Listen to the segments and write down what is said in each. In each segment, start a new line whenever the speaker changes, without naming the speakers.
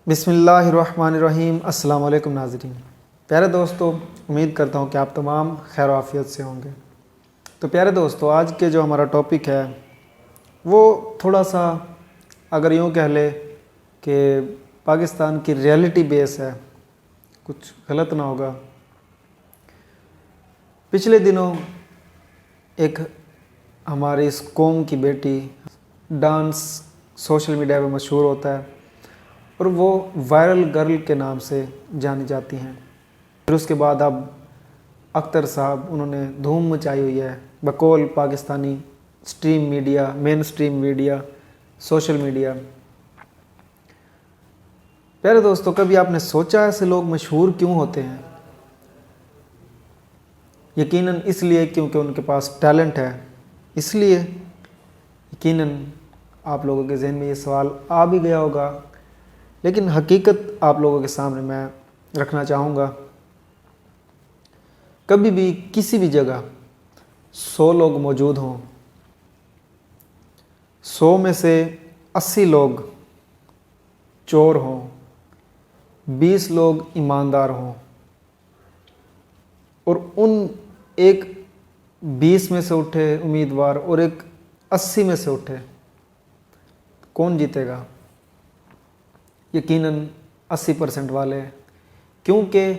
بسم اللہ الرحمن الرحیم۔ السلام علیکم ناظرین، پیارے دوستو، امید کرتا ہوں کہ آپ تمام خیر و عافیت سے ہوں گے۔ تو پیارے دوستو، آج کے جو ہمارا ٹاپک ہے وہ تھوڑا سا اگر یوں کہہ لے کہ پاکستان کی ریئلٹی بیس ہے، کچھ غلط نہ ہوگا۔ پچھلے دنوں ایک ہماری اس قوم کی بیٹی ڈانس سوشل میڈیا پہ مشہور ہوتا ہے اور وہ وائرل گرل کے نام سے جانی جاتی ہیں۔ پھر اس کے بعد اب اختر صاحب انہوں نے دھوم مچائی ہوئی ہے بقول پاکستانی سٹریم میڈیا، مین سٹریم میڈیا، سوشل میڈیا۔ پیارے دوستو، کبھی آپ نے سوچا ایسے لوگ مشہور کیوں ہوتے ہیں؟ یقیناً اس لیے کیونکہ ان کے پاس ٹیلنٹ ہے، اس لیے یقیناً آپ لوگوں کے ذہن میں یہ سوال آ بھی گیا ہوگا، لیکن حقیقت آپ لوگوں کے سامنے میں رکھنا چاہوں گا۔ کبھی بھی کسی بھی جگہ 100 لوگ موجود ہوں، 100 میں سے 80 لوگ چور ہوں، 20 لوگ ایماندار ہوں، اور ان ایک 20 میں سے اٹھے امیدوار اور ایک 80 میں سے اٹھے، کون جیتے گا؟ یقیناً 80% والے، کیونکہ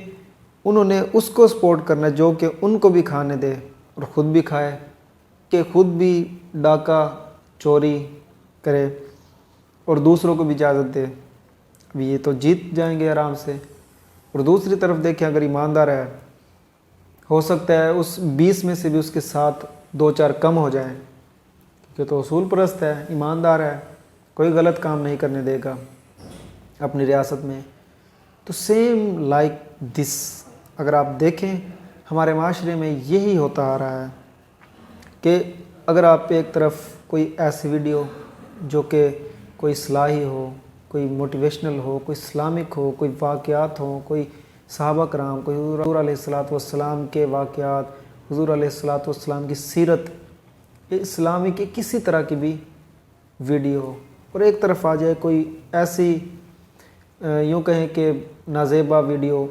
انہوں نے اس کو سپورٹ کرنا جو کہ ان کو بھی کھانے دے اور خود بھی کھائے، کہ خود بھی ڈاکہ چوری کرے اور دوسروں کو بھی اجازت دے۔ اب یہ تو جیت جائیں گے آرام سے۔ اور دوسری طرف دیکھیں، اگر ایماندار ہے، ہو سکتا ہے اس 20 میں سے بھی اس کے ساتھ 2-4 کم ہو جائیں، کیونکہ تو اصول پرست ہے، ایماندار ہے، کوئی غلط کام نہیں کرنے دے گا اپنی ریاست میں۔ تو سیم لائک دس، اگر آپ دیکھیں ہمارے معاشرے میں یہی ہوتا آ رہا ہے کہ اگر آپ ایک طرف کوئی ایسی ویڈیو جو کہ کوئی اصلاحی ہو، کوئی موٹیویشنل ہو، کوئی اسلامک ہو، کوئی واقعات ہوں، کوئی صحابہ کرام، کوئی حضور علیہ السلام کے واقعات، حضور علیہ السلام کی سیرت اسلامی کی کسی طرح کی بھی ویڈیو ہو، اور ایک طرف آ جائے کوئی ایسی یوں کہیں کہ نازیبا ویڈیو،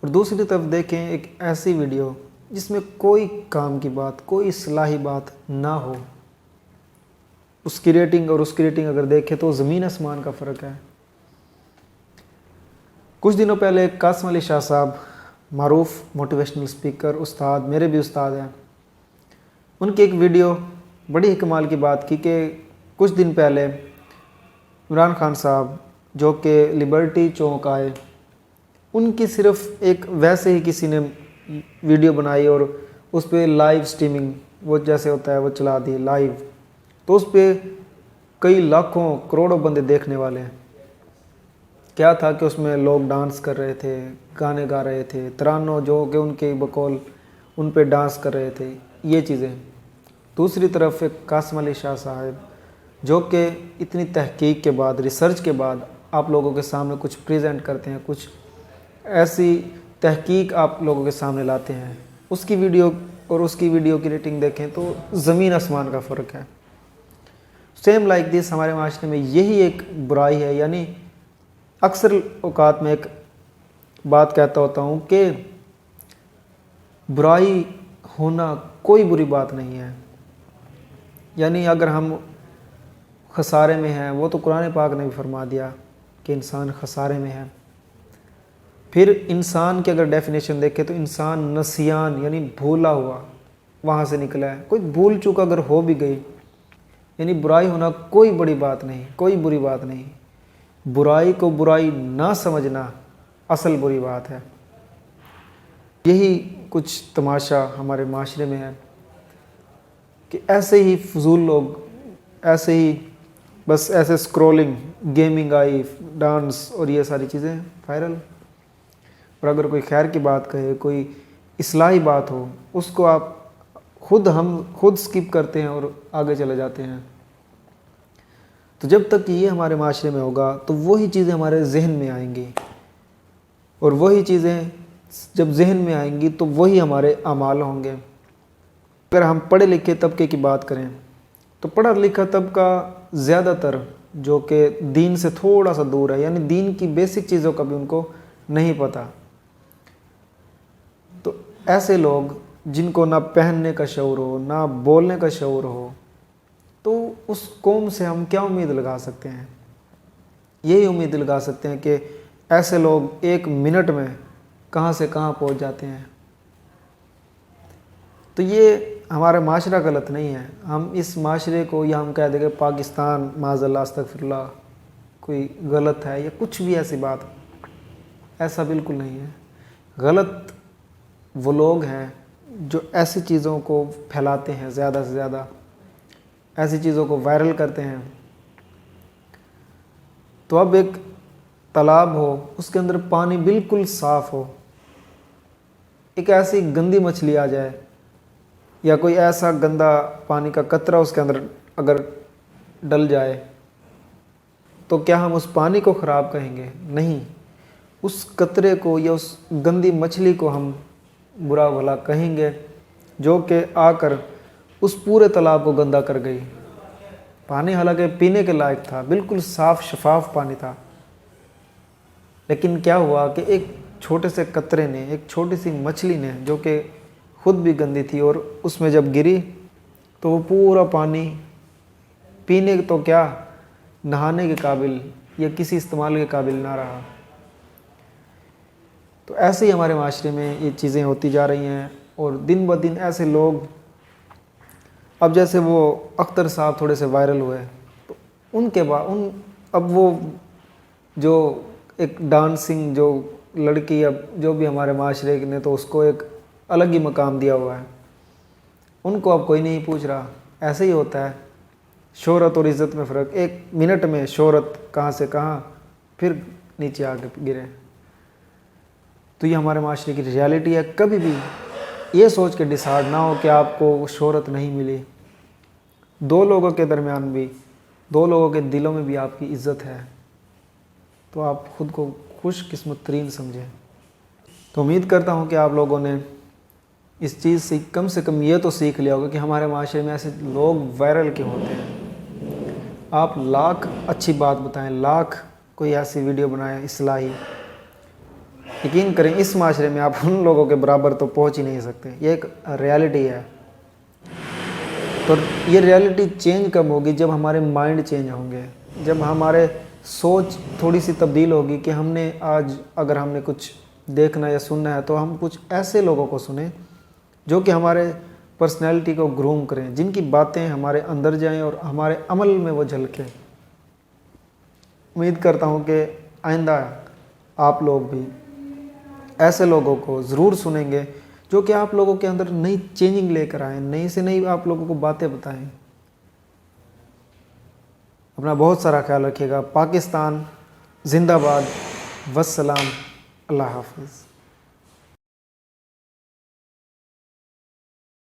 اور دوسری طرف دیکھیں ایک ایسی ویڈیو جس میں کوئی کام کی بات، کوئی اصلاحی بات نہ ہو، اس کی ریٹنگ اور اس کی ریٹنگ اگر دیکھیں تو زمین آسمان کا فرق ہے۔ کچھ دنوں پہلے قاسم علی شاہ صاحب، معروف موٹیویشنل اسپیکر، استاد، میرے بھی استاد ہیں، ان کی ایک ویڈیو بڑی کمال کی بات کی کہ کچھ دن پہلے عمران خان صاحب جو کہ لبرٹی چوک آئے، ان کی صرف ایک ویسے ہی کسی نے ویڈیو بنائی اور اس پہ لائیو سٹریمنگ وہ جیسے ہوتا ہے وہ چلا دی لائیو، تو اس پہ کئی لاکھوں کروڑوں بندے دیکھنے والے ہیں۔ کیا تھا کہ اس میں لوگ ڈانس کر رہے تھے، گانے گا رہے تھے، ترانوں جو کہ ان کے بقول ان پہ ڈانس کر رہے تھے، یہ چیزیں۔ دوسری طرف ایک قاسم علی شاہ صاحب جو کہ اتنی تحقیق کے بعد، ریسرچ کے بعد آپ لوگوں کے سامنے کچھ پریزنٹ کرتے ہیں، کچھ ایسی تحقیق آپ لوگوں کے سامنے لاتے ہیں، اس کی ویڈیو اور اس کی ویڈیو کی ریٹنگ دیکھیں تو زمین آسمان کا فرق ہے۔ سیم لائک دس ہمارے معاشرے میں یہی ایک برائی ہے، یعنی اکثر اوقات میں ایک بات کہتا ہوتا ہوں کہ برائی ہونا کوئی بری بات نہیں ہے، یعنی اگر ہم خسارے میں ہیں، وہ تو قرآن پاک نے بھی فرما دیا کہ انسان خسارے میں ہے۔ پھر انسان کی اگر ڈیفینیشن دیکھیں تو انسان نسیان یعنی بھولا ہوا وہاں سے نکلا ہے، کوئی بھول چکا اگر ہو بھی گئی، یعنی برائی ہونا کوئی بڑی بات نہیں، کوئی بری بات نہیں۔ برائی کو برائی نہ سمجھنا اصل بری بات ہے۔ یہی کچھ تماشا ہمارے معاشرے میں ہے کہ ایسے ہی فضول لوگ، ایسے ہی بس ایسے سکرولنگ، گیمنگ آئی، ڈانس اور یہ ساری چیزیں وائرل، اور اگر کوئی خیر کی بات کہے، کوئی اصلاحی بات ہو، اس کو ہم خود سکپ کرتے ہیں اور آگے چلے جاتے ہیں۔ تو جب تک یہ ہمارے معاشرے میں ہوگا تو وہی چیزیں ہمارے ذہن میں آئیں گی، اور وہی چیزیں جب ذہن میں آئیں گی تو وہی ہمارے اعمال ہوں گے۔ اگر ہم پڑھے لکھے طبقے کی بات کریں تو پڑھا لکھا طبقہ زیادہ تر جو کہ دین سے تھوڑا سا دور ہے، یعنی دین کی بیسک چیزوں کا بھی ان کو نہیں پتہ. تو ایسے لوگ جن کو نہ پہننے کا شعور ہو، نہ بولنے کا شعور ہو، تو اس قوم سے ہم کیا امید لگا سکتے ہیں؟ یہی امید لگا سکتے ہیں کہ ایسے لوگ 1 منٹ میں کہاں سے کہاں پہنچ جاتے ہیں. تو یہ ہمارا معاشرہ غلط نہیں ہے. ہم اس معاشرے کو یا ہم کہہ دیں کہ پاکستان معاذ اللہ استغفر اللہ کوئی غلط ہے یا کچھ بھی ایسی بات، ایسا بالکل نہیں ہے. غلط وہ لوگ ہیں جو ایسی چیزوں کو پھیلاتے ہیں، زیادہ سے زیادہ ایسی چیزوں کو وائرل کرتے ہیں. تو اب ایک تالاب ہو، اس کے اندر پانی بالکل صاف ہو، ایک ایسی گندی مچھلی آ جائے یا کوئی ایسا گندا پانی کا قطرہ اس کے اندر اگر ڈل جائے، تو کیا ہم اس پانی کو خراب کہیں گے؟ نہیں، اس قطرے کو یا اس گندی مچھلی کو ہم برا بھلا کہیں گے، جو کہ آ کر اس پورے تالاب کو گندا کر گئی. پانی حالانکہ پینے کے لائق تھا، بالکل صاف شفاف پانی تھا، لیکن کیا ہوا کہ ایک چھوٹے سے قطرے نے، ایک چھوٹی سی مچھلی نے جو کہ خود بھی گندی تھی، اور اس میں جب گری تو وہ پورا پانی پینے تو کیا نہانے کے قابل یا کسی استعمال کے قابل نہ رہا. تو ایسے ہی ہمارے معاشرے میں یہ چیزیں ہوتی جا رہی ہیں، اور دن بہ دن ایسے لوگ، اب جیسے وہ اختر صاحب تھوڑے سے وائرل ہوئے، تو ان کے بعد اب وہ جو ایک ڈانسنگ جو لڑکی، اب جو بھی ہمارے معاشرے نے تو اس کو ایک الگ ہی مقام دیا ہوا ہے، ان کو اب کوئی نہیں پوچھ رہا. ایسے ہی ہوتا ہے، شہرت اور عزت میں فرق. 1 منٹ میں شہرت کہاں سے کہاں، پھر نیچے آ کے گرے. تو یہ ہمارے معاشرے کی ریالٹی ہے. کبھی بھی یہ سوچ کے ڈسہارڈ نہ ہو کہ آپ کو شہرت نہیں ملی. 2 لوگوں کے درمیان بھی، 2 لوگوں کے دلوں میں بھی آپ کی عزت ہے، تو آپ خود کو خوش قسمت ترین سمجھیں. تو امید کرتا ہوں کہ آپ لوگوں نے اس چیز سے کم یہ تو سیکھ لیا ہوگا کہ ہمارے معاشرے میں ایسے لوگ وائرل کیوں ہوتے ہیں. آپ لاکھ اچھی بات بتائیں، لاکھ کوئی ایسی ویڈیو بنائیں اصلاحی، یقین کریں اس معاشرے میں آپ ان لوگوں کے برابر تو پہنچ ہی نہیں سکتے. یہ ایک ریالٹی ہے. تو یہ ریالٹی چینج کب ہوگی؟ جب ہمارے مائنڈ چینج ہوں گے، جب ہمارے سوچ تھوڑی سی تبدیل ہوگی کہ ہم نے آج اگر ہم نے کچھ دیکھنا یا سننا ہے تو ہم کچھ ایسے لوگوں کو سنیں جو کہ ہمارے پرسنالٹی کو گروم کریں، جن کی باتیں ہمارے اندر جائیں اور ہمارے عمل میں وہ جھلکیں. امید کرتا ہوں کہ آئندہ آپ لوگ بھی ایسے لوگوں کو ضرور سنیں گے جو کہ آپ لوگوں کے اندر نئی چینجنگ لے کر آئیں، نئی سے نئی آپ لوگوں کو باتیں بتائیں. اپنا بہت سارا خیال رکھیے گا. پاکستان زندہ باد. والسلام. اللہ حافظ.